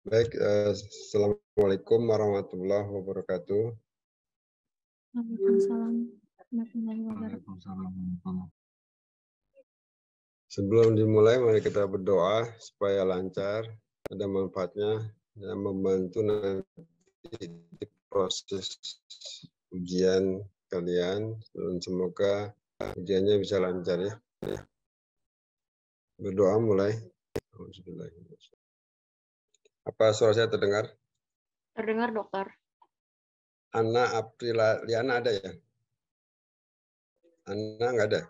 Baik, Assalamualaikum warahmatullahi wabarakatuh. Waalaikumsalam warahmatullahi wabarakatuh. Waalaikumsalam. Sebelum dimulai, mari kita berdoa supaya lancar, ada manfaatnya, dan membantu nanti di proses ujian kalian, dan semoga ujiannya bisa lancar ya. Berdoa mulai. Apa suara saya terdengar? Terdengar, dokter. Ana Apriliana ada ya? Ana nggak ada?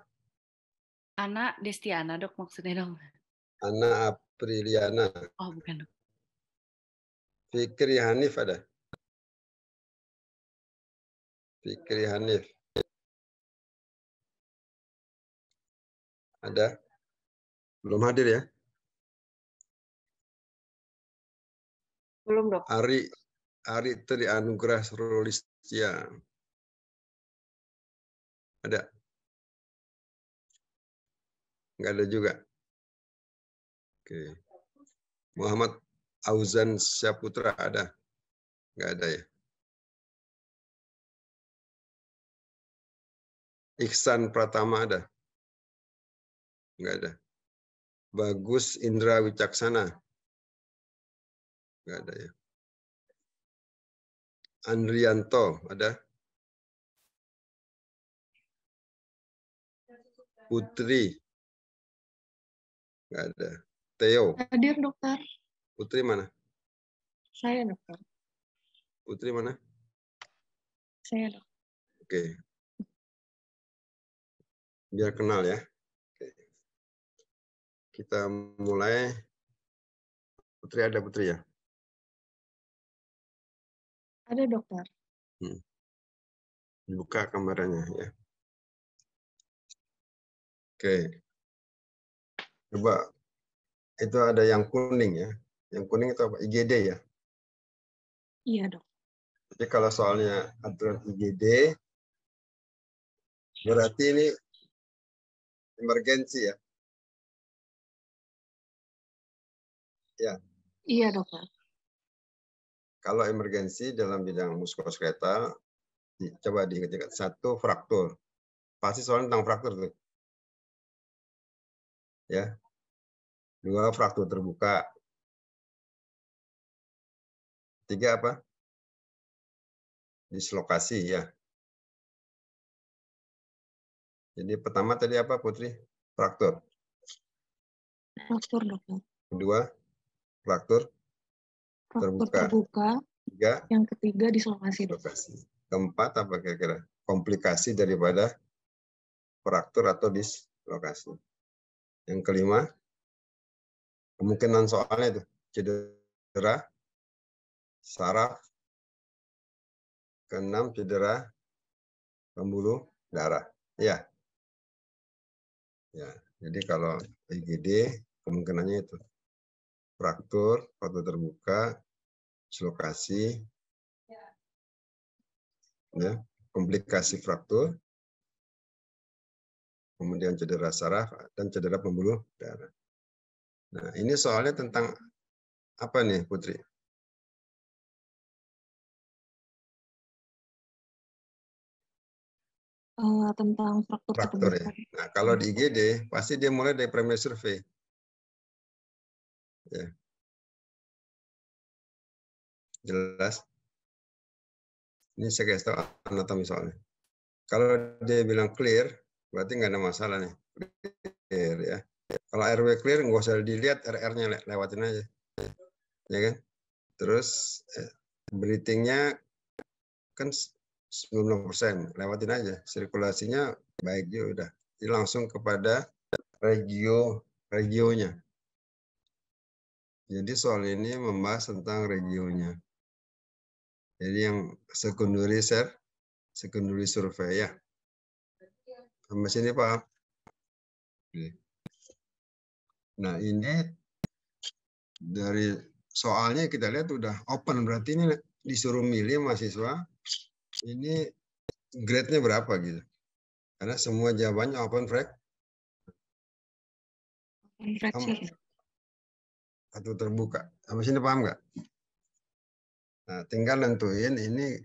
Ana Destiana, dok, maksudnya dong. Ana Apriliana. Oh, bukan, dok. Fikri Hanif ada? Fikri Hanif. Ada? Belum hadir ya? Belum, dok. Ari Tri Anugrah Surolistia. Ada? Enggak ada juga. Oke. Muhammad Auzan Syaputra ada? Enggak ada ya? Iksan Pratama ada? Enggak ada. Bagus Indra Wicaksana? Enggak ada ya. Andrianto ada? Putri? Enggak ada. Theo? Hadir, dokter. Putri mana? Saya, dokter. Putri mana? Saya, dok. Oke. Biar kenal ya. Oke. Kita mulai. Putri ada Putri ya? Ada, dokter. Buka kameranya ya. Oke. Coba itu ada yang kuning ya. Yang kuning itu apa? IGD ya. Iya, dok. Jadi kalau soalnya aturan IGD berarti ini emergensi ya. Ya. Iya, dokter. Kalau emergensi dalam bidang muskuloskeletal coba diingat-ingat. Satu, fraktur. Pasti soalnya tentang fraktur tuh. Ya. Dua, fraktur terbuka. Tiga apa? Dislokasi ya. Jadi pertama tadi apa Putri? Fraktur. Fraktur, dokter. Kedua, fraktur Fraktur terbuka. Tiga, yang ketiga dislokasi, dokter. Keempat apa kira-kira? Komplikasi daripada fraktur atau dislokasi. Yang kelima, kemungkinan soalnya itu cedera saraf. Keenam, cedera pembuluh darah. Ya. Ya. Jadi kalau IGD kemungkinannya itu fraktur terbuka, dislokasi, ya, komplikasi fraktur, kemudian cedera saraf dan cedera pembuluh darah. Nah, ini soalnya tentang apa nih, Putri? Tentang fraktur Fraktur ya. Nah, kalau di IGD pasti dia mulai dari primary survey. Ya. Jelas? Ini saya kasih tahu anatomi soalnya. Kalau dia bilang clear, berarti nggak ada masalah nih. Clear ya. Kalau RW clear, nggak usah dilihat RR-nya, lewatin aja. Ya kan? Terus breathing-nya kan 90%, lewatin aja. Sirkulasinya baik juga udah. Jadi langsung kepada regionya. Jadi soal ini membahas tentang regionya. Jadi yang secondary survey ya. Sampai sini paham? Nah ini dari soalnya kita lihat udah open, berarti ini disuruh milih mahasiswa ini grade-nya berapa gitu. Karena semua jawabannya open fraction. atau terbuka. Sampai sini paham nggak? Nah, tinggal nentuin ini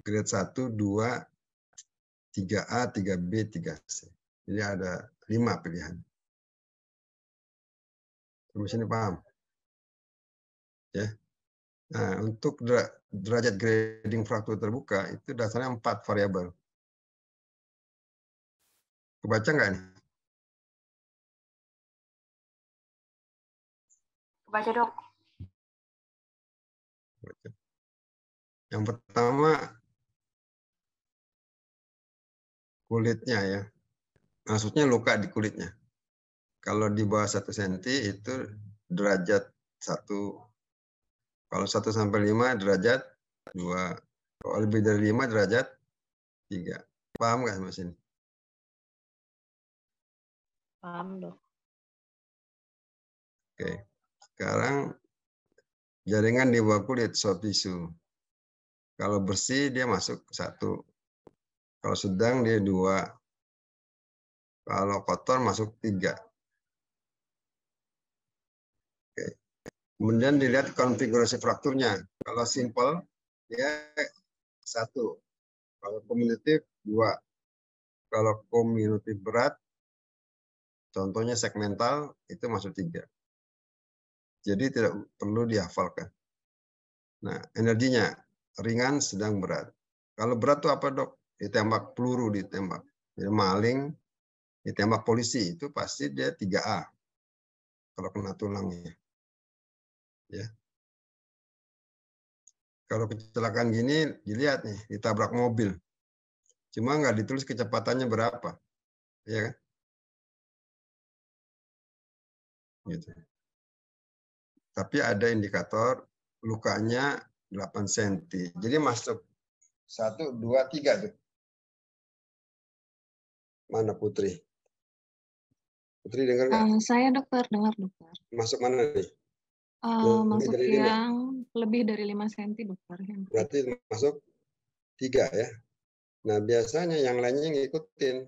grade 1, 2, 3A, 3B, 3C. Jadi ada 5 pilihan. Sampai sini paham? Ya. Nah, untuk derajat grading fraktur terbuka itu dasarnya 4 variabel. Kebaca nggak nih? Baca dok. Yang pertama kulitnya ya. Maksudnya luka di kulitnya. Kalau di bawah 1 cm itu derajat 1. Kalau 1 sampai 5 derajat 2. Kalau lebih dari 5 derajat 3. Paham nggak Mas ini? Paham dok. Oke. Sekarang jaringan di bawah kulit, soft tissue. Kalau bersih dia masuk 1. Kalau sedang dia 2. Kalau kotor masuk 3. Oke. Kemudian dilihat konfigurasi frakturnya. Kalau simple dia 1. Kalau komunitif 2. Kalau komunitif berat, contohnya segmental, itu masuk 3. Jadi tidak perlu dihafalkan. Nah, energinya ringan, sedang, berat. Kalau berat itu apa dok? Ditembak peluru, ditembak. Jadi maling, ditembak polisi, itu pasti dia 3A. Kalau kena tulangnya. Ya. Kalau kecelakaan gini, dilihat nih, ditabrak mobil. Cuma nggak ditulis kecepatannya berapa. Ya kan? Gitu. Tapi ada indikator lukanya 8 cm. Jadi masuk 1, 2, 3 tuh. Mana Putri? Putri dengar nggak? Saya dokter, dengar dokter. Masuk mana nih? Masuk dari 5? yang lebih dari 5 cm dokter. Berarti masuk 3 ya. Nah biasanya yang lainnya ngikutin.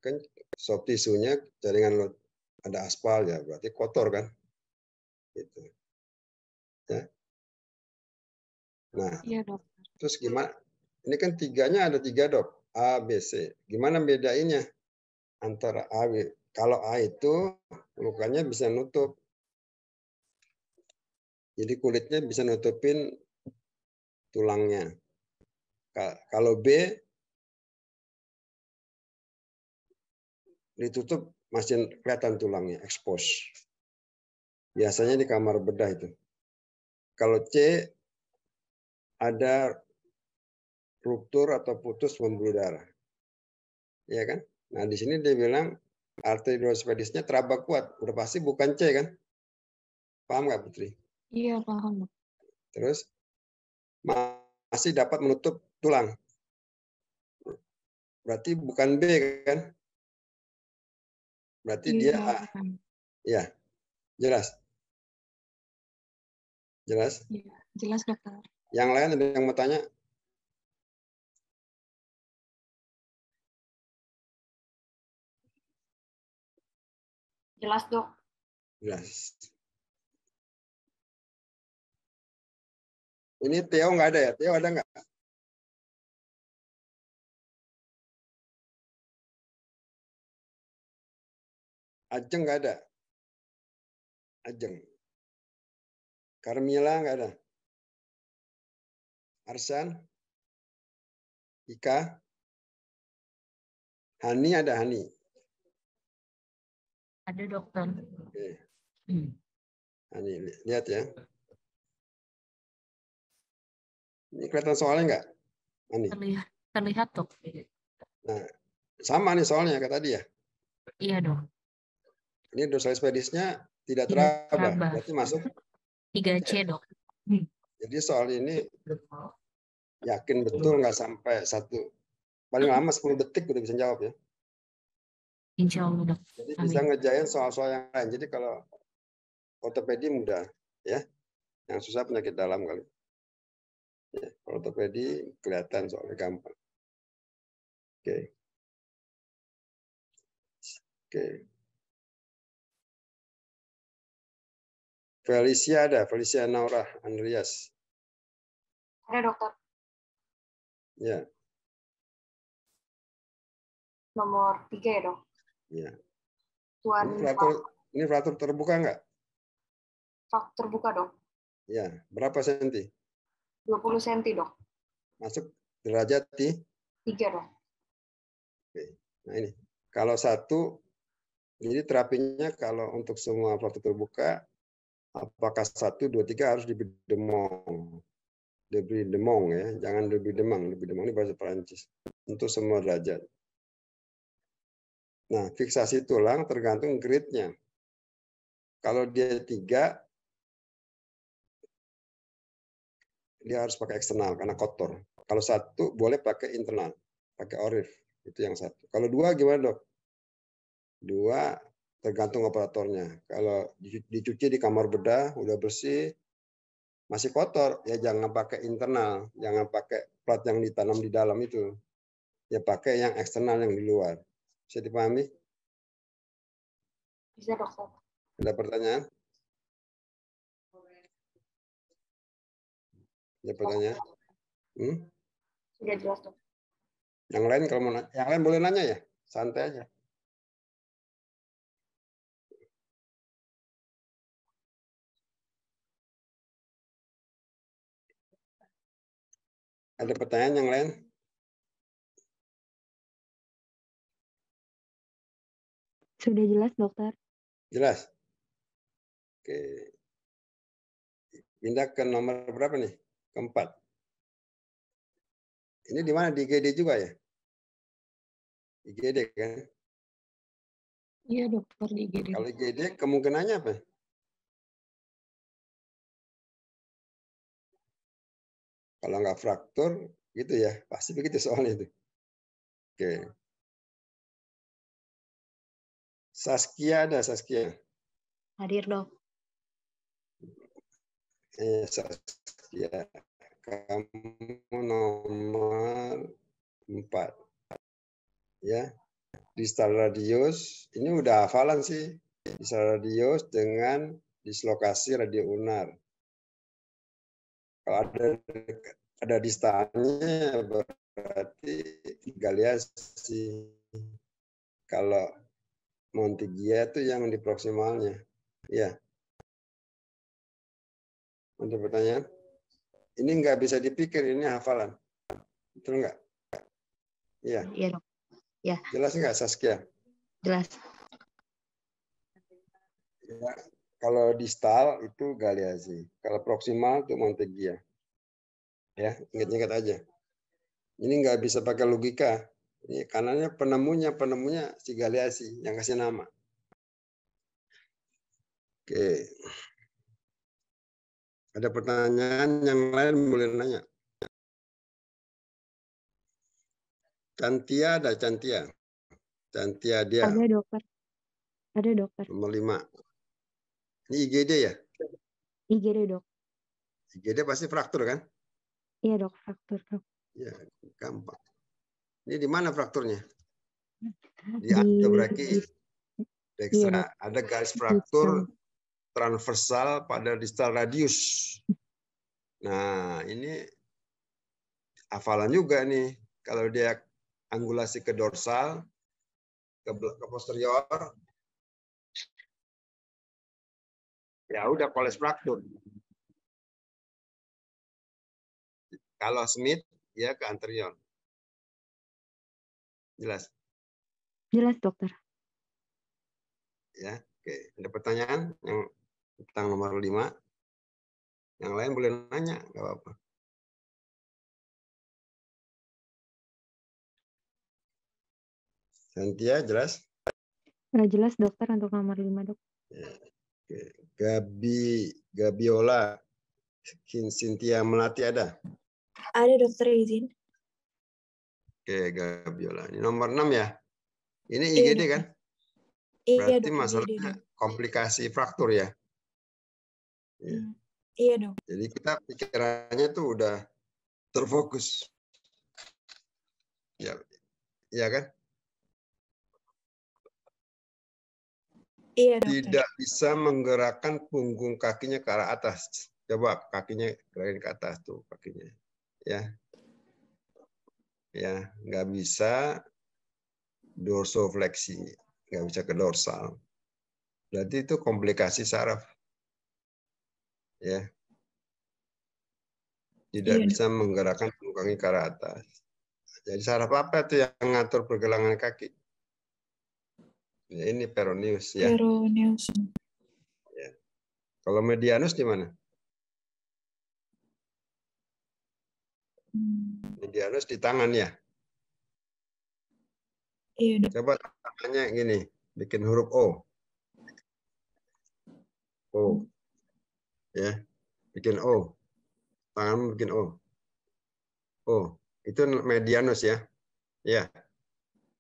Kan soft tissue-nya jaringan lo ada aspal ya, berarti kotor kan? Gitu. Ya. Nah, Iya dokter. terus gimana? Ini kan 3-nya ada 3 dok, A, B, C. Gimana bedainnya antara A, B? Kalau A itu lukanya bisa nutup. Jadi kulitnya bisa nutupin tulangnya. Kalau B ditutup masih kelihatan tulangnya, expose. Biasanya di kamar bedah itu. Kalau C ada ruptur atau putus pembuluh darah. Ya kan? Nah, di sini dia bilang arteriospedisnya teraba kuat. Udah pasti bukan C kan? Paham nggak Putri? Iya paham dok. Terus masih dapat menutup tulang. Berarti bukan B kan? Berarti dia Iya A. bukan. Ya, jelas. Jelas? Iya, jelas dokter. Yang lain ada yang mau tanya? Jelas dok. Jelas. Ini Theo nggak ada ya? Theo ada nggak? Ajeng nggak ada? Ajeng. Carmila nggak ada? Arsan? Ika? Hani ada Hani? Ada dokter. Oke. Hani, lihat ya. Ini kelihatan soalnya nggak? Hani. Terlihat dok. Nah, sama nih soalnya kayak tadi ya. Iya dok. Ini dorsalis pedisnya tidak Tidak teraba, teraba. berarti masuk 3C dok. Jadi soal ini yakin betul nggak sampai 1, paling lama 10 detik udah bisa jawab ya. Insya Allah dok. Jadi bisa ngejain soal-soal yang lain. Jadi kalau ortopedi mudah ya, yang susah penyakit dalam kali. Ya, kalau ortopedi kelihatan soalnya gampang. Oke. Oke. Felicia ada, Felicia Naura Andreas. Ada dokter. Ya, Nomor 3 ya dok. ya. Tuan Ini fraktur terbuka enggak? fraktur terbuka dok. Ya, berapa senti? 20 cm dok. Masuk derajat di 3 dok. Oke. Nah ini, kalau satu, jadi terapinya kalau untuk semua fraktur terbuka, apakah 1, 2, 3 harus diberi demong ya, jangan diberi demang. Diberi demang ini bahasa Perancis untuk semua derajat. Nah, fiksasi tulang tergantung grade-nya. Kalau dia 3, dia harus pakai eksternal karena kotor. Kalau 1 boleh pakai internal, pakai orif. Itu yang 1. Kalau 2 gimana dok? 2 tergantung operatornya. Kalau dicuci di kamar bedah, udah bersih, masih kotor, ya jangan pakai internal, jangan pakai plat yang ditanam di dalam itu. Ya pakai yang eksternal yang di luar. Bisa dipahami? Bisa dokter. Ada pertanyaan? Ada pertanyaan? Sudah jelas dok. Yang lain kalau mau nanya, yang lain boleh nanya ya, santai aja. Ada pertanyaan yang lain? Sudah jelas dokter. Jelas? Oke. Pindah ke nomor berapa nih? Keempat. Ini di mana? Di IGD juga ya? IGD kan? Iya dokter di IGD. Kalau IGD kemungkinannya apa? Kalau nggak fraktur, gitu ya. Pasti begitu soalnya itu. Oke. Saskia ada, Saskia. Hadir dok. Saskia. Kamu nomor 4. Ya. Distal radius, ini udah hafalan sih. Distal radius dengan dislokasi radio ulnar. Kalau ada distalnya berarti galiasi. Kalau Montigia itu yang di proksimalnya. Ya. Untuk pertanyaan? Ini nggak bisa dipikir, ini hafalan. Betul nggak? Iya. Iya dok. Ya. Jelas nggak Saskia? Jelas. Ya. Kalau distal itu galiasi. Kalau proksimal itu Montigia. Ya, ingat-ingat aja. Ini nggak bisa pakai logika. Ini kanannya penemunya si galiasi yang kasih nama. Oke. Ada pertanyaan yang lain boleh nanya. Cantia ada Cantia. Cantia dia. Ada dokter. Ada dokter. Nomor 5. Ini IGD ya? IGD dok. IGD pasti fraktur kan? Iya dok, fraktur dok. Ya, gampang. Ini di mana frakturnya? Di Di anteobrakis. Iya dok. Ada garis fraktur transversal pada distal radius. Nah, ini hafalan juga nih. Kalau dia angulasi ke dorsal, ke posterior, ya udah koles fraktur. Kalau Smith, ya ke anterior. Jelas? Jelas dokter. Ya, oke. Ada pertanyaan yang tentang nomor 5? Yang lain boleh nanya, nggak apa-apa. Santia, jelas? Jelas dokter untuk nomor 5 dok. Ya, oke. Gabiola, Cynthia Melati ada? Ada dokter izin. Oke, Gabiola. Ini nomor 6 ya? Ini Iya, IGD kan? Iya Berarti dok, masalahnya komplikasi fraktur ya? Ya. Iya dok. Jadi kita pikirannya tuh udah terfokus. Ya, ya kan? Iya, dokter. Tidak bisa menggerakkan punggung kakinya ke arah atas. Coba kakinya gerakin ke atas tuh kakinya. Ya. Ya, nggak bisa dorsofleksi, nggak bisa ke dorsal. Berarti itu komplikasi saraf. Ya. Tidak Iya, bisa menggerakkan punggung kaki ke arah atas. Jadi saraf apa itu yang mengatur pergelangan kaki? Ya, ini peroneus ya. Peroneus. Ya. Kalau medianus di mana? Medianus di tangan ya. Iya, dok. Coba tangannya gini, bikin huruf O. O. Ya, bikin O. Tanganmu bikin O. O. Itu medianus ya. Ya.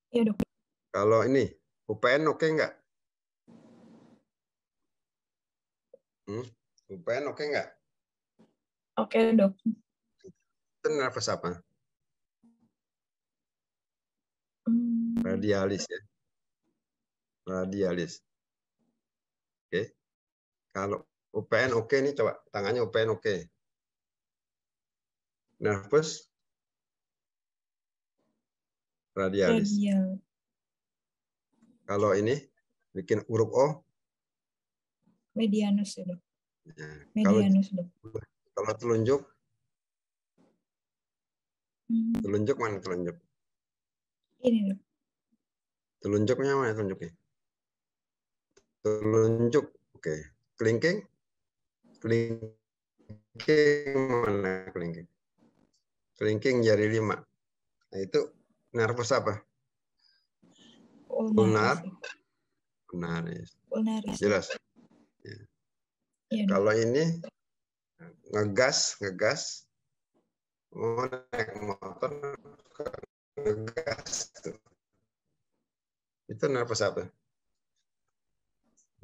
Iya, dok. Kalau ini, UPN oke nggak? UPN oke nggak? Oke, dok. Itu nervus apa? Hmm, Radialis ya. Radialis. Oke. Kalau UPN oke nih, coba tangannya UPN oke. Nervus radialis. Radial. Kalau ini bikin huruf O. Medianus, ya, dok. Ya. Medianus, dok. Kalau telunjuk, Hmm, telunjuk mana telunjuk? Ini, dok. Telunjuknya mana telunjuknya? Telunjuk, oke. Kelingking, kelingking mana kelingking? Kelingking jari 5. Nah itu nervus apa? Ulnaris, dok. Ulnaris. Ulnaris, dok. Jelas. Ya. Iya, dok. Kalau ini ngegas, mau naik motor ngegas tuh. Itu nervus apa?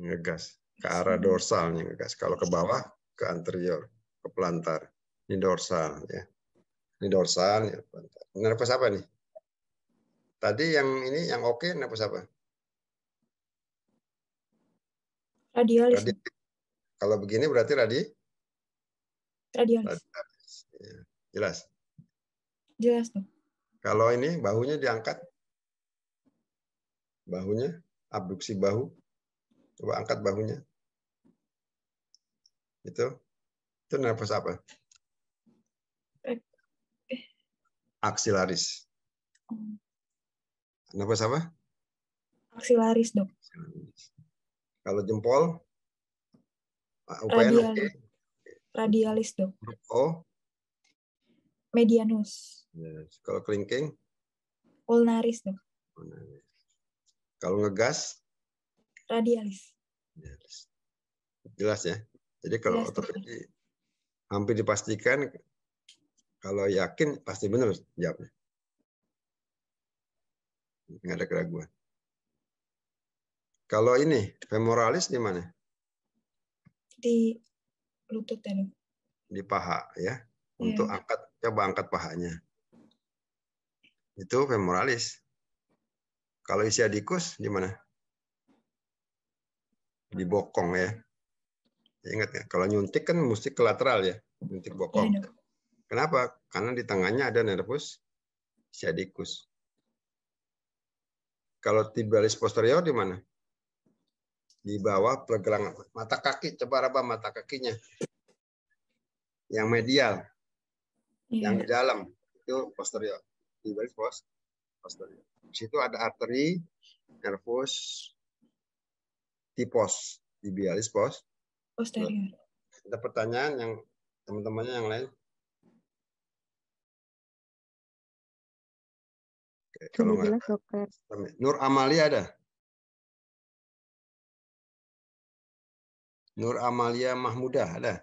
Ngegas ke arah dorsalnya ngegas. Kalau ke bawah ke anterior, ke plantar. Ini dorsal ya. Ini dorsal ya. Plantar. Nervus apa nih? Tadi yang ini yang oke nervus apa? Radialis, Radi. dok. Kalau begini berarti Radialis. radialis. Ya. Jelas. Jelas, dok. Kalau ini bahunya diangkat. Bahunya, abduksi bahu. Coba angkat bahunya. Itu nervus apa? Aksilaris. Nervus apa? Aksilaris, dok. Kalau jempol, UPN oke. Radialis, dok. O. Medianus. Yes. Kalau kelingking, Ulnaris, dok. kalau ngegas, Radialis. yes. Jelas ya. Jadi kalau Jelas, dokter. ortopedi hampir dipastikan, kalau yakin pasti benar jawabnya. Nggak ada keraguan. Kalau ini femoralis di mana? Di lutut, ya, dok. Di paha ya. Untuk Iya. angkat, coba angkat pahanya. Itu femoralis. Kalau ischiadicus di mana? Di bokong ya. Ingat ya, kalau nyuntik kan mesti ke lateral ya, nyuntik bokong. Iya, dok. Kenapa? Karena di tengahnya ada nervus sciaticus. Kalau tibialis posterior di mana? Di bawah pergelangan mata kaki. Coba raba mata kakinya. Yang medial, Iya. yang di dalam itu posterior. Tibialis posterior. Di situ ada arteri nervus tipos, tibialis Posterior. Ada pertanyaan yang teman-temannya yang lain? Oke, kalau Sudah nggak, jelas, dokter. Nur Amalia ada? Nur Amalia Mahmudah ada?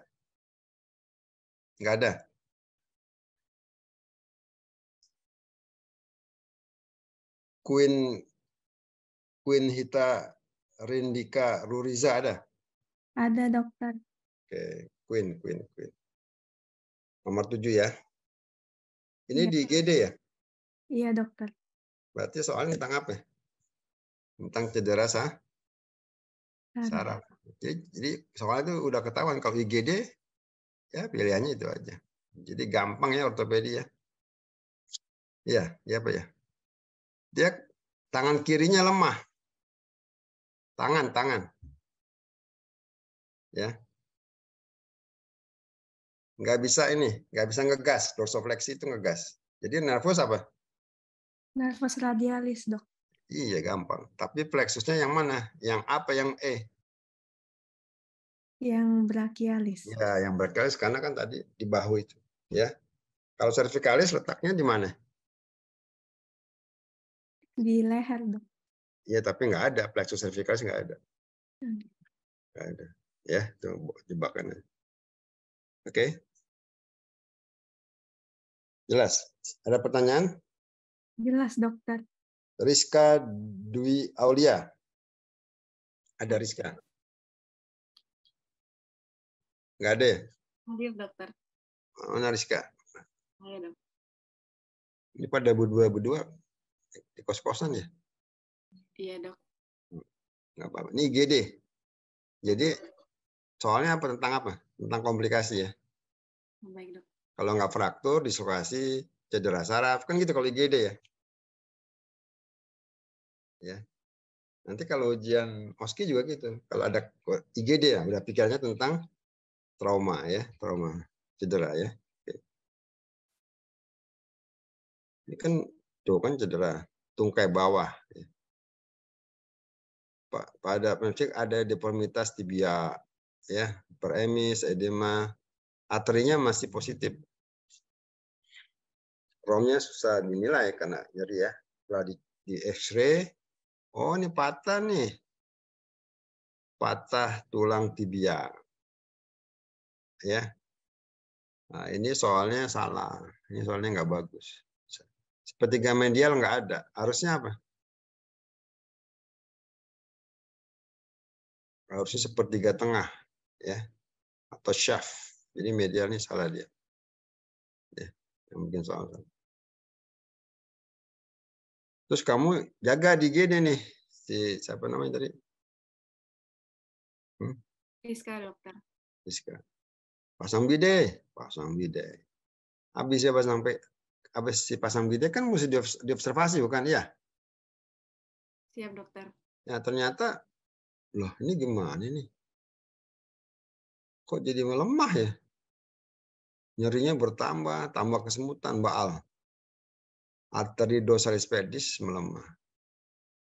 Nggak ada? Queen Hita Rindika Ruriza ada? Ada, dokter. Oke, Queen. Nomor 7 ya. Ini Iya. di GD ya? Iya, dokter. Berarti soalnya tentang apa? Tentang cedera saraf. Jadi soalnya itu udah ketahuan kalau IGD ya pilihannya itu aja. Jadi gampang ya ortopedi ya. Iya, ya Pak ya. Dia tangan kirinya lemah. Tangan. Ya. Nggak bisa ngegas. Dorsofleksi itu ngegas. Jadi nervus apa? Nervus radialis, dok. Iya, gampang. Tapi plexusnya yang mana? Yang apa? Yang E? Yang brachialis. Ya, yang brachialis karena kan tadi di bahu itu. Ya. Kalau cervicalis letaknya di mana? Di leher, dok. Iya, tapi nggak ada. Plexus cervicalis nggak ada. Nggak ada. Ya, itu jebakannya. Oke. Jelas? Ada pertanyaan? Jelas, dokter. Rizka Dwi Aulia. Ada Rizka? Nggak ada ya? Hadir, dokter. Mana Rizka? Ayo, dok. Ini pada berdua di kos-kosan ya? Iya, dok. Nggak apa-apa. Ini IGD. Jadi soalnya apa? Tentang apa? Tentang komplikasi ya. Baik, dok. Kalau nggak fraktur, dislokasi, cedera saraf. Kan gitu kalau IGD ya. Ya. Nanti kalau ujian OSCE juga gitu. Kalau ada IGD ya, udah pikirannya tentang trauma ya. Trauma, cedera ya. Oke. Ini kan tuh kan cedera. Tungkai bawah. Ya. Pada prinsip ada deformitas tibia. Ya, peremis, edema. Arterinya masih positif. Romnya susah dinilai karena nyeri ya. Setelah di X-ray, oh ini patah nih. Patah tulang tibia. Ya. Nah, ini soalnya salah. Ini soalnya nggak bagus. Sepertiga medial nggak ada. Harusnya apa? Harusnya sepertiga tengah. Ya. Atau shaft. Jadi medial ini salah dia. Ya. Yang bikin soal. Terus kamu jaga di GD nih. Si siapa namanya tadi? Rizka, dokter. Rizka. Pasang bide. Habis ya habis si pasang bide kan mesti diobservasi bukan? Iya. Siap, dokter. Ya ternyata, loh ini gimana nih? Kok jadi melemah ya? Nyerinya bertambah, tambah kesemutan, baal. Arteri dorsalis pedis melemah.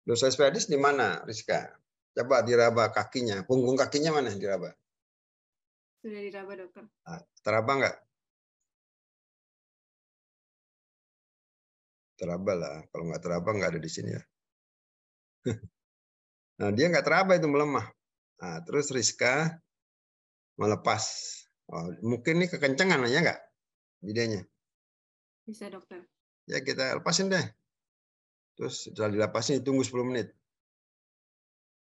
Dorsalis pedis di mana, Rizka? Coba diraba kakinya. Punggung kakinya mana diraba? Sudah diraba, dokter. Nah, teraba nggak? Teraba lah. Kalau nggak teraba nggak ada di sini ya. Nah dia nggak teraba itu melemah. Nah, terus Rizka melepas. Oh, mungkin ini kekencangan ya nggak? Bidenya. Bisa, dokter. Ya kita lepasin deh. Terus setelah dilepasin ditunggu 10 menit.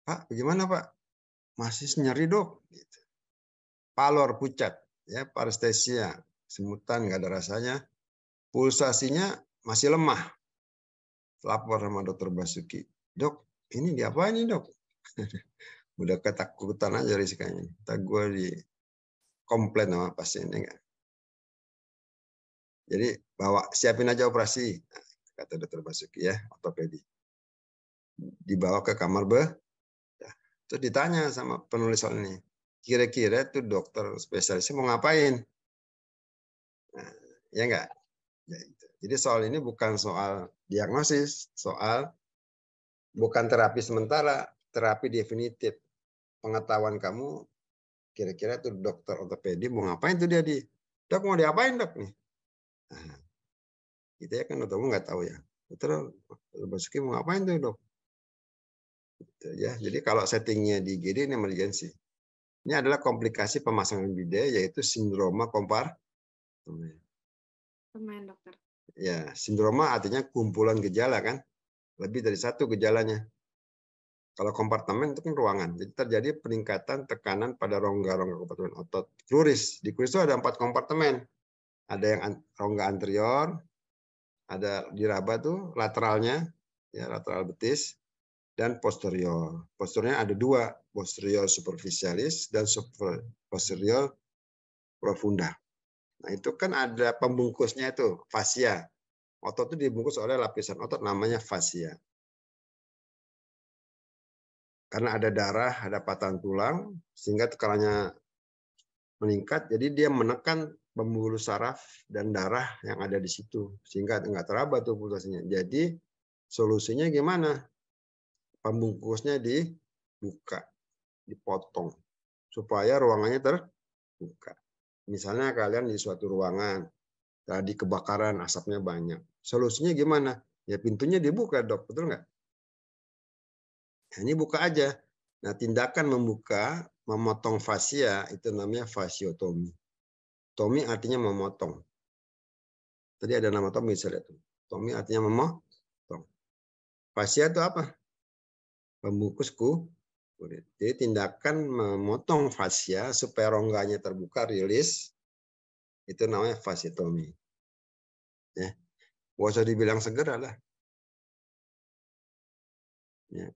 Pak, bagaimana Pak? Masih nyeri dok. Gitu. Palor pucat, ya parestesia, semutan nggak ada rasanya. Pulsasinya masih lemah. Lapor sama dokter Basuki. Dok, ini diapain nih dok? Udah ketakutan aja risikanya. Kita gue di komplain sama pasiennya enggak. Jadi siapin aja operasi, kata dokter Basuki ya, ortopedi. Dibawa ke kamar terus ditanya sama penulis soal ini, kira-kira tuh dokter spesialisnya mau ngapain? Nah, ya enggak? Ya, jadi soal ini bukan soal diagnosis, bukan terapi sementara, terapi definitif. Pengetahuan kamu, kira-kira tuh dokter ortopedi mau ngapain tuh dia dok mau diapain dok nih? Nah, kita ya kan dokter nggak tahu ya. Dokter Basuki mau ngapain tuh dok? Gitu, ya. Jadi kalau settingnya di IGD ini emergency. Ini adalah komplikasi pemasangan bide yaitu sindroma kompartemen. Teman, dokter. Ya, sindroma artinya kumpulan gejala kan, lebih dari satu gejalanya. Kalau kompartemen itu kan ruangan, jadi terjadi peningkatan tekanan pada rongga-rongga kompartemen otot. Kruris, di kruris itu ada 4 kompartemen. Ada yang rongga anterior, ada diraba tuh lateralnya, ya lateral betis. dan posterior. Posteriornya ada dua, posterior superficialis dan posterior profunda. Nah, itu kan ada pembungkusnya itu, fascia. Otot itu dibungkus oleh lapisan otot namanya fascia. Karena ada darah, ada patahan tulang, sehingga tekarannya meningkat, jadi dia menekan pembuluh saraf dan darah yang ada di situ, sehingga nggak teraba tuh pulsasinya. Jadi solusinya gimana? Pembungkusnya dibuka, dipotong, supaya ruangannya terbuka. Misalnya kalian di suatu ruangan, tadi kebakaran, asapnya banyak. Solusinya gimana? Ya pintunya dibuka, Dok, betul nggak? Nah, ini buka aja. Nah, tindakan membuka, memotong fascia itu namanya fasciotomi. Tomi artinya memotong. Tadi ada nama Tomi, saya lihat. Tomi artinya memotong. Fascia itu apa? Pembungkus kulit. Jadi tindakan memotong fascia supaya rongganya terbuka, rilis, itu namanya fasciotomi. Ya. Nggak usah dibilang segera lah. Ya.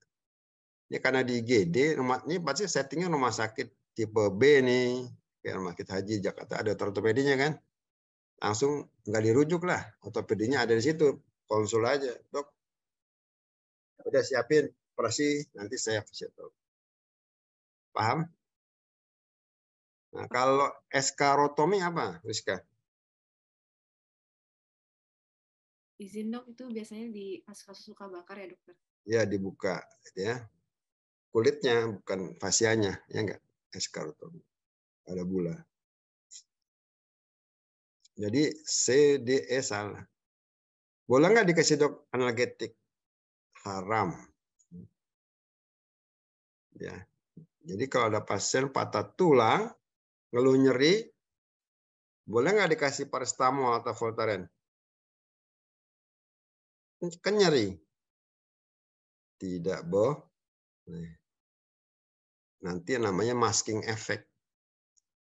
Ini karena di IGD, ini pasti settingnya rumah sakit tipe B nih. Kayak rumah sakit haji Jakarta, ada ortopedinya kan. Langsung nggak dirujuk lah. Ortopedinya ada di situ. Konsul aja. Dok, udah siapin operasi, nanti saya fasciotomi. Paham? Nah, kalau eskarotomi apa, Rizka? Izin dok, itu biasanya di kasus luka bakar ya dokter? Ya, dibuka ya. Kulitnya bukan fascianya, ya enggak? Eskarotomi. Ada bula. Jadi CDE salah. Boleh nggak dikasih dok analgetik? Haram. Ya. Jadi kalau ada pasien patah tulang, ngeluh nyeri, boleh nggak dikasih paracetamol atau Voltaren? Kan nyeri. Tidak boleh. Nanti namanya masking effect.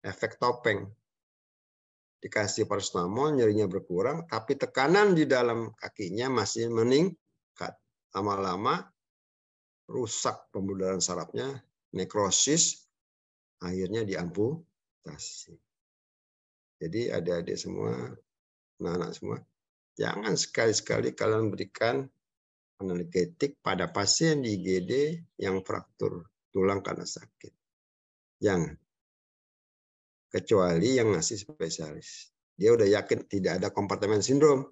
Efek topeng. Dikasih paracetamol, nyerinya berkurang, tapi tekanan di dalam kakinya masih meningkat. Lama-lama rusak pembuluh darah sarafnya, nekrosis, akhirnya diamputasi. Jadi adik-adik semua, anak-anak semua, jangan sekali-sekali kalian berikan analgetik pada pasien di IGD yang fraktur tulang karena sakit. Jangan. Kecuali yang ngasih spesialis. Dia udah yakin tidak ada kompartemen sindrom.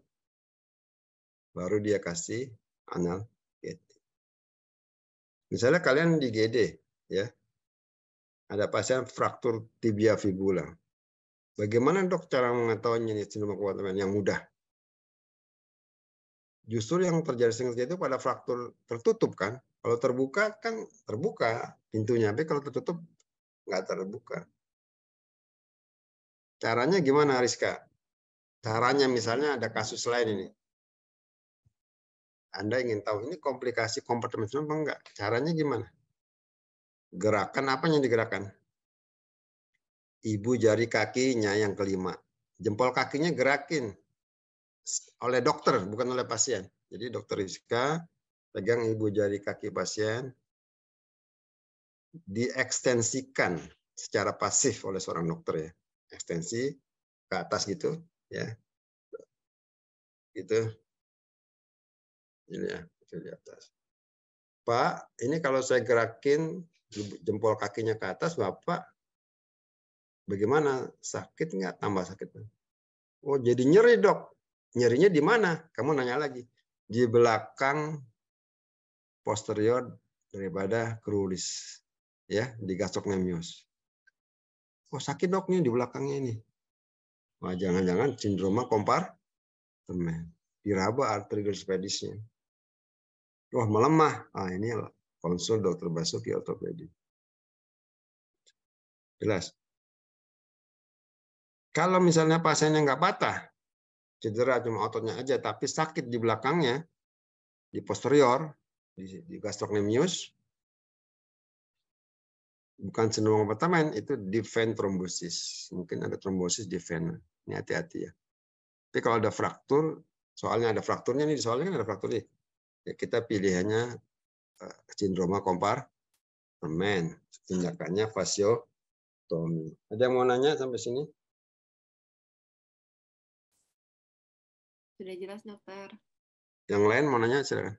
Baru dia kasih analgetik. Misalnya kalian di IGD, ya, ada pasien fraktur tibia fibula. Bagaimana dok cara mengetahui ini sindrom kompartemen yang mudah? Justru yang terjadi sering itu pada fraktur tertutup kan. Kalau terbuka kan terbuka pintunya, tapi kalau tertutup nggak terbuka. Caranya gimana Rizka? Caranya misalnya ada kasus lain ini. Anda ingin tahu ini komplikasi kompartemen sindrom apa enggak? Caranya gimana? Gerakan apa yang digerakkan? Ibu jari kakinya yang kelima. Jempol kakinya gerakin oleh dokter, bukan oleh pasien. Jadi dokter Rizka pegang ibu jari kaki pasien, diekstensikan secara pasif oleh seorang dokter ya. Ekstensi ke atas gitu ya. Gitu. Ini ya, itu di atas. Pak, ini kalau saya gerakin jempol kakinya ke atas, Bapak bagaimana? Sakit nggak? Tambah sakit. Oh, jadi nyeri, dok. Nyerinya di mana? Kamu nanya lagi. Di belakang posterior daripada cruris. Ya, di gastrocnemius. Oh, sakit, dok, nih di belakangnya ini. Wah, jangan-jangan sindroma kompartemen. Diraba arteri pedisnya. Wah, melemah. Ah, ini konsul dokter Basuki ortopedi. Jelas. Kalau misalnya pasiennya nggak patah, cedera cuma ototnya aja, tapi sakit di belakangnya, di posterior, di gastrocnemius, bukan sindrom kompartemen, itu deep vein thrombosis. Mungkin ada trombosis di vena. Ini hati-hati ya. Tapi kalau ada fraktur, soalnya ada frakturnya nih, soalnya kan ada fraktur nih. Ya kita pilihannya sindroma kompartemen. Tindakannya fasiotomi. Ada yang mau nanya sampai sini? Sudah jelas, dokter. Yang lain mau nanya silakan.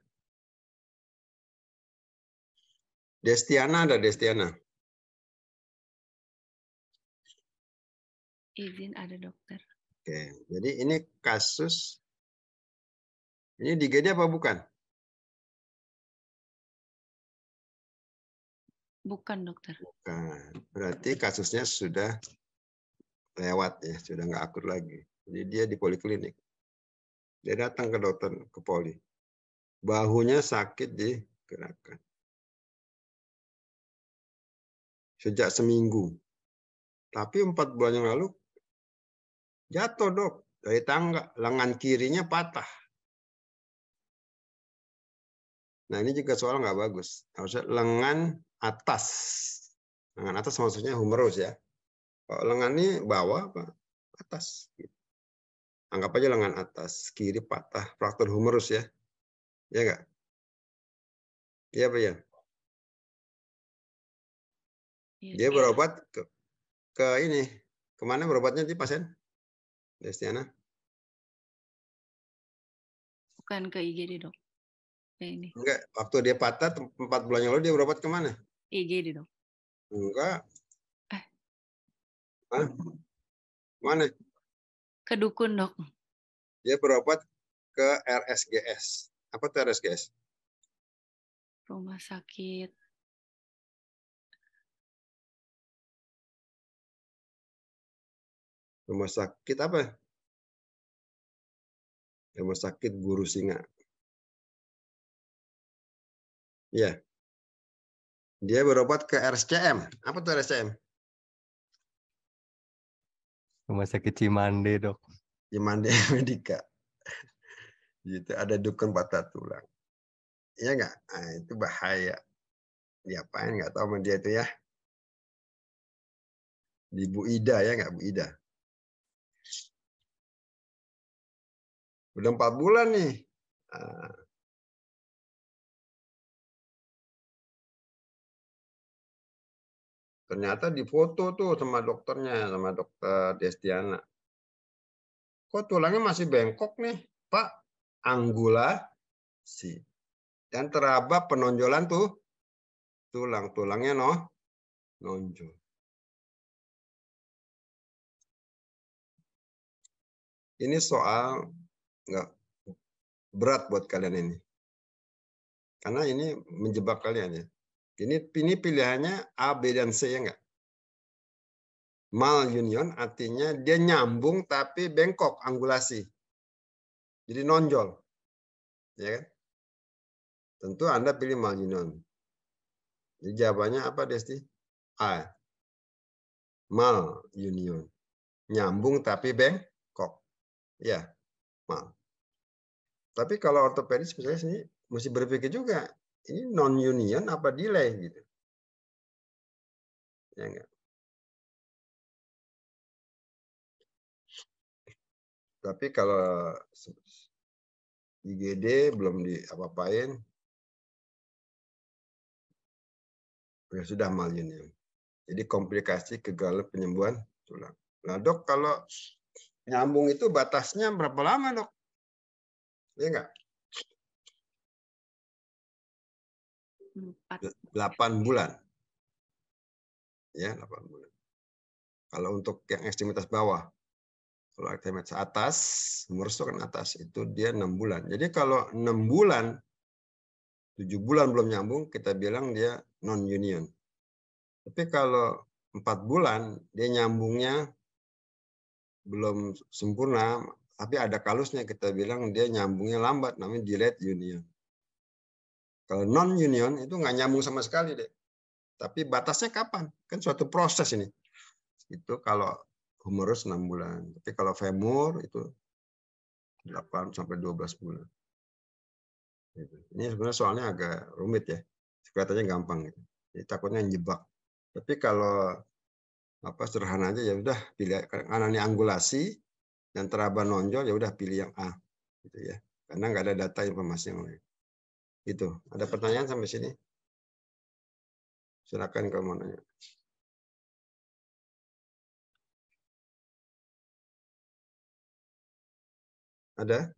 Destiana ada Destiana. Izin ada, dokter. Oke, jadi ini kasus. Ini di IGD apa bukan? Bukan, dokter. Bukan. Berarti kasusnya sudah lewat ya, sudah nggak akut lagi. Jadi dia di poliklinik. Dia datang ke dokter, ke poli. Bahunya sakit digerakkan. Sejak seminggu. Tapi 4 bulan yang lalu jatuh, Dok. Dari tangga, lengan kirinya patah. Nah, ini juga soal nggak bagus. Harusnya lengan atas. Lengan atas maksudnya humerus ya. Kalau lengan ini bawah apa? Atas. Anggap aja lengan atas. Kiri patah. Fraktur humerus ya. Ya nggak? Iya, Pak ya? Dia berobat ke ini. Kemana berobatnya di pasien? Destiana? Bukan ke IGD, dok. Ini. Enggak. Waktu dia patah 4 bulan yang lalu dia berobat kemana? IGD, dok. Enggak. Hah? Mana? Ke dukun, dok. Dia berobat ke RSGS. Apa tuh RSGS? Rumah sakit. Rumah sakit apa? Rumah sakit Guru Singa. Iya. Dia berobat ke RSCM. Apa tuh RSCM? Rumah sakit Cimande, Dok. Cimande Medika. Gitu, ada dukun patah tulang. Iya nggak? Nah, itu bahaya. Diapain nggak tahu sama dia itu ya. Di Bu Ida ya nggak, Bu Ida? Udah 4 bulan nih. Nah, ternyata difoto tuh sama dokternya, sama dokter Destiana. Kok tulangnya masih bengkok nih, Pak? Angulasi. Dan teraba penonjolan tuh tulangnya nonjol. Ini soal nggak berat buat kalian ini. Karena ini menjebak kalian ya. Ini pilihannya A, B, dan C ya nggak? Malunion artinya dia nyambung tapi bengkok, angulasi. Jadi nonjol. Ya kan? Tentu Anda pilih malunion. Jadi jawabannya apa, Desti? A. Malunion. Nyambung tapi bengkok. Ya, mal. Tapi kalau ortopedis misalnya sini mesti berpikir juga, ini non-union apa delay gitu. Ya enggak? Tapi kalau IGD belum diapa-apain, ya sudah malunion. Jadi komplikasi kegagalan penyembuhan tulang. Nah, Dok, kalau nyambung itu batasnya berapa lama, Dok? Ya enggak? 8 bulan. Ya, 8 bulan. Kalau untuk yang ekstremitas bawah, kalau ekstremitas atas, humerus itu kan atas, itu dia 6 bulan. Jadi kalau 6 bulan, 7 bulan belum nyambung, kita bilang dia non-union. Tapi kalau 4 bulan, dia nyambungnya belum sempurna, tapi ada kalusnya, kita bilang dia nyambungnya lambat, namanya delayed union. Kalau non-union itu nggak nyambung sama sekali deh. Tapi batasnya kapan? Kan suatu proses ini. Itu kalau humerus 6 bulan. Tapi kalau femur itu 8 sampai 12 bulan. Ini sebenarnya soalnya agak rumit ya. Kelihatannya gampang gitu. Jadi takutnya jebak. Tapi kalau apa sederhana aja ya udah pilih karena ini angulasi dan teraba nonjol ya udah pilih yang A gitu ya. Karena nggak ada data informasi yang lain. Gitu. Ada pertanyaan sampai sini? Silakan kalau mau nanya. Ada?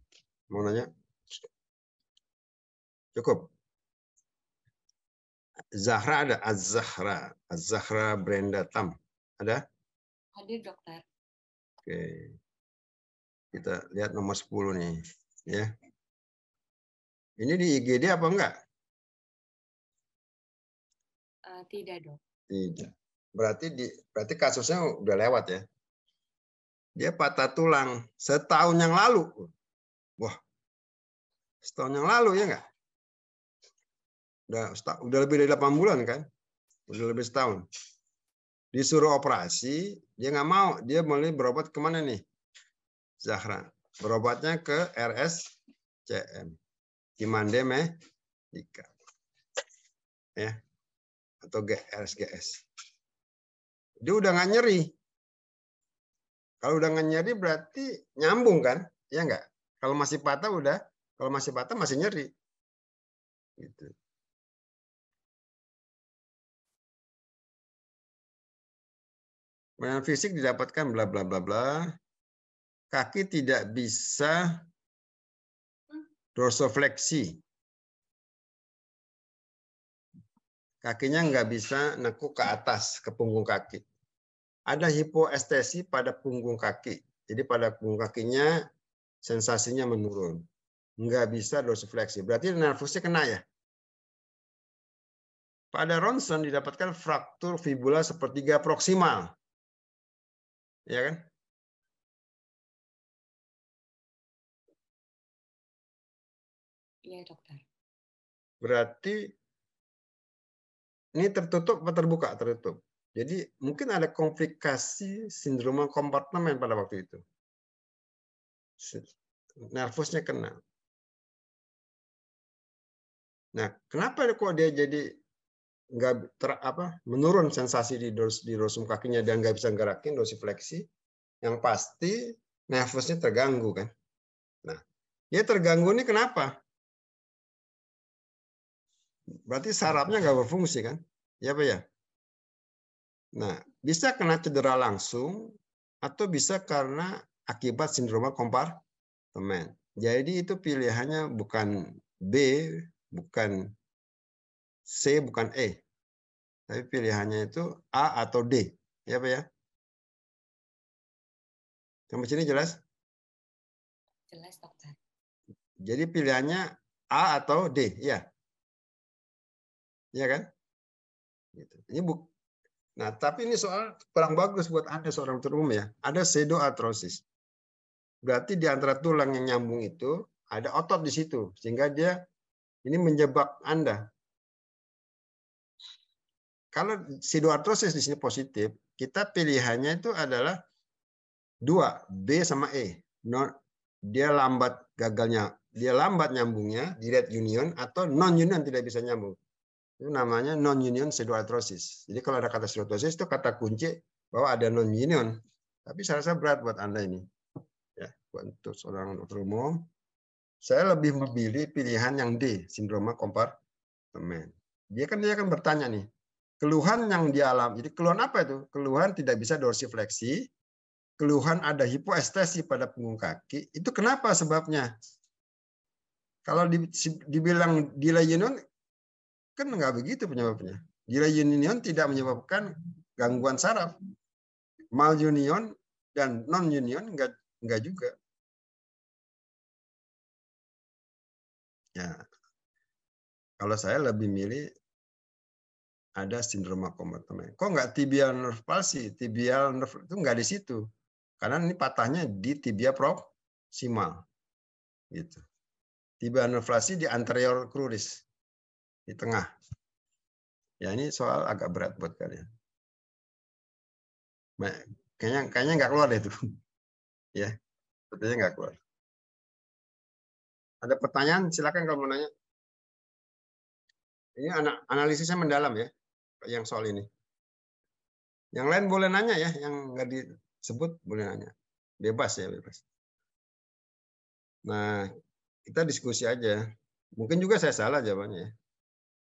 Mau nanya? Cukup. Zahra ada? Az-Zahra. Az-Zahra Brenda Tam. Ada? Hadir, dokter. Oke. Kita lihat nomor 10 nih. Ya. Ini di IGD apa enggak? Tidak, dok. Tidak. Berarti kasusnya udah lewat ya. Dia patah tulang setahun yang lalu. Wah. Setahun yang lalu ya enggak? Udah lebih dari 8 bulan kan? Udah lebih setahun. Disuruh operasi, dia nggak mau. Dia mulai berobat kemana nih? Zahra. Berobatnya ke RSCM. Cimande Medica. Ya. Atau RSGS. Dia udah nggak nyeri. Kalau udah nggak nyeri berarti nyambung kan? Ya nggak? Kalau masih patah udah. Kalau masih patah masih nyeri. Gitu. Mainan fisik didapatkan bla bla bla bla. Kaki tidak bisa dorsofleksi. Kakinya nggak bisa nekuk ke atas, ke punggung kaki. Ada hipoestesi pada punggung kaki. Jadi pada punggung kakinya sensasinya menurun. Nggak bisa dorsifleksi. Berarti nervusnya kena ya. Pada ronsen didapatkan fraktur fibula sepertiga proksimal. Ya kan? Iya, dokter. Berarti ini tertutup atau terbuka? Tertutup. Jadi mungkin ada komplikasi sindroma kompartemen pada waktu itu. Nervusnya kena. Nah, kenapa kok dia jadi nggak menurun sensasi di dorsum kakinya dan nggak bisa gerakin dorsifleksi? Yang pasti nervusnya terganggu kan. Nah, dia terganggu ini kenapa? Berarti sarafnya nggak berfungsi kan? Ya Pak ya. Nah, bisa kena cedera langsung atau bisa karena akibat sindroma kompartemen. Jadi itu pilihannya bukan B, bukan C, bukan E. Tapi pilihannya itu A atau D. Ya Pak ya? Sampai sini jelas? Jelas, dokter. Jadi pilihannya A atau D, ya. Iya kan? Gitu. Ini Nah, tapi ini soal kurang bagus buat Anda seorang dokter umum ya. Ada pseudoartrosis. Berarti di antara tulang yang nyambung itu ada otot di situ sehingga dia ini menjebak Anda. Kalau pseudoartrosis di sini positif, kita pilihannya itu adalah 2, B sama E. Dia lambat nyambungnya, direct union atau non union tidak bisa nyambung. Itu namanya non-union pseudoarthrosis. Jadi kalau ada kata pseudoarthrosis itu kata kunci bahwa ada non-union. Tapi saya rasa berat buat Anda ini. Ya, untuk seorang dokter umum, saya lebih memilih pilihan yang D, sindroma kompartemen. Dia akan bertanya nih, keluhan yang dia alami. Jadi keluhan apa itu? Keluhan tidak bisa dorsifleksi, keluhan ada hipoestesi pada punggung kaki. Itu kenapa sebabnya? Kalau dibilang delay union, kan nggak begitu penyebabnya. Delay union tidak menyebabkan gangguan saraf. Malunion dan non-union nggak juga. Ya, kalau saya lebih milih ada sindroma kompartemen. Kok nggak tibial nerve palsy? Tibial nerve itu nggak di situ. Karena ini patahnya di tibia proximal. Gitu. Tibial nerve palsy di anterior cruris. Di tengah. Ya ini soal agak berat buat kalian. Kayaknya nggak keluar deh itu. Ya, sepertinya nggak keluar. Ada pertanyaan? Silakan kalau mau nanya. Ini analisisnya mendalam ya, yang soal ini. Yang lain boleh nanya ya, yang nggak disebut boleh nanya. Bebas ya, bebas. Nah, kita diskusi aja. Mungkin juga saya salah jawabannya ya.